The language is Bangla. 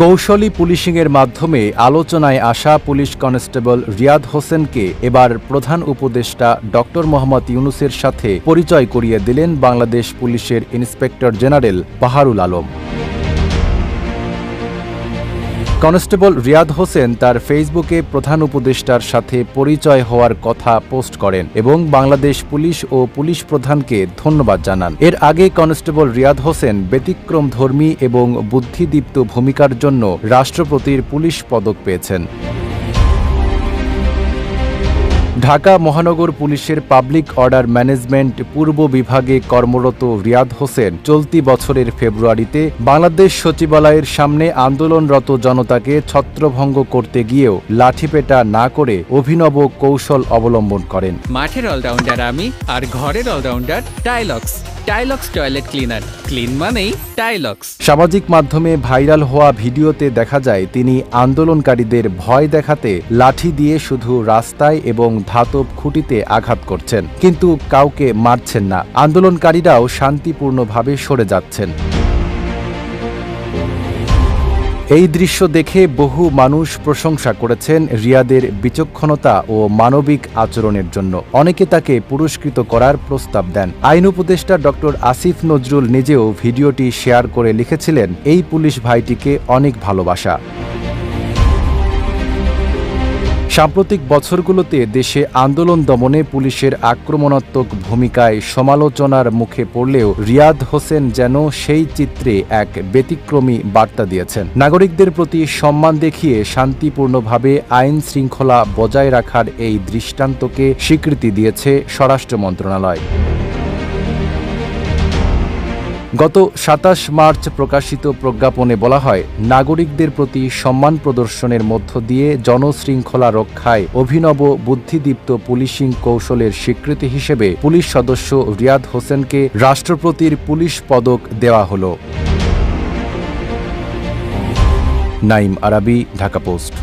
কৌশলী পুলিশিংয়ের মাধ্যমে আলোচনায় আসা পুলিশ কনস্টেবল রিয়াদ হোসেনকে এবার প্রধান উপদেষ্টা ডক্টর মোহাম্মদ ইউনূসের সাথে পরিচয় করিয়ে দিলেন বাংলাদেশ পুলিশের inspector general Baharul Alam. Constable Riyad Hossain তার ফেসবুকে প্রধান উপদেষ্টার সাথে পরিচয় হওয়ার কথা পোস্ট করেন এবং বাংলাদেশ পুলিশ ও পুলিশ প্রধানকে ধন্যবাদ জানান। এর আগে কনস্টেবল রিয়াদ হোসেন ব্যতিক্রমধর্মী এবং বুদ্ধিদীপ্ত ভূমিকার জন্য রাষ্ট্রপতির পুলিশ পদক পেয়েছেন। ঢাকা মহানগর পুলিশের পাবলিক অর্ডার ম্যানেজমেন্ট পূর্ব বিভাগে কর্মরত রিয়াদ হোসেন চলতি বছরের ফেব্রুয়ারিতে বাংলাদেশ সচিবালয়ের সামনে আন্দোলনরত জনতাকে ছত্রভঙ্গ করতে গিয়েও লাঠিপেটা না করে অভিনব কৌশল অবলম্বন করেন। মাঠের অলরাউন্ডার আমি, আর ঘরের allrounder Tylox. Tylox toilet cleaner, clean মানেই টাইলক্স। সামাজিক মাধ্যমে ভাইরাল হওয়া ভিডিওতে দেখা যায় তিনি আন্দোলনকারীদের ভয় দেখাতে লাঠি দিয়ে শুধু রাস্তায় এবং ধাতব খুঁটিতে আঘাত করছেন, কিন্তু কাউকে মারছেন না। আন্দোলনকারীরাও শান্তিপূর্ণভাবে সরে যাচ্ছেন। এই দৃশ্য দেখে বহু মানুষ প্রশংসা করেছেন রিয়াদের বিচক্ষণতা ও মানবিক আচরণের জন্য। অনেকে তাকে পুরস্কৃত করার প্রস্তাব দেন। আইন উপদেষ্টা ডক্টর আসিফ নজরুল নিজেও ভিডিওটি শেয়ার করে লিখেছিলেন, এই পুলিশ ভাইটিকে অনেক ভালোবাসা। সাম্প্রতিক বছরগুলোতে দেশে আন্দোলন দমনে পুলিশের আক্রমণাত্মক ভূমিকায় সমালোচনার মুখে পড়লেও রিয়াদ হোসেন যেন সেই চিত্রে এক ব্যতিক্রমী বার্তা দিয়েছেন। নাগরিকদের প্রতি সম্মান দেখিয়ে শান্তিপূর্ণভাবে আইন শৃঙ্খলা বজায় রাখার এই দৃষ্টান্তকে স্বীকৃতি দিয়েছে স্বরাষ্ট্র মন্ত্রণালয়। গত ২৭ মার্চ প্রকাশিত প্রজ্ঞাপনে বলা হয়, নাগরিকদের প্রতি সম্মান প্রদর্শনের মধ্য দিয়ে জনশৃঙ্খলা রক্ষায় অভিনব বুদ্ধিদীপ্ত পুলিশিং কৌশলের স্বীকৃতি হিসেবে পুলিশ সদস্য রিয়াদ হোসেনকে রাষ্ট্রপতির পুলিশ পদক দেওয়া হল। নাইম আরাবী, ঢাকা পোস্ট।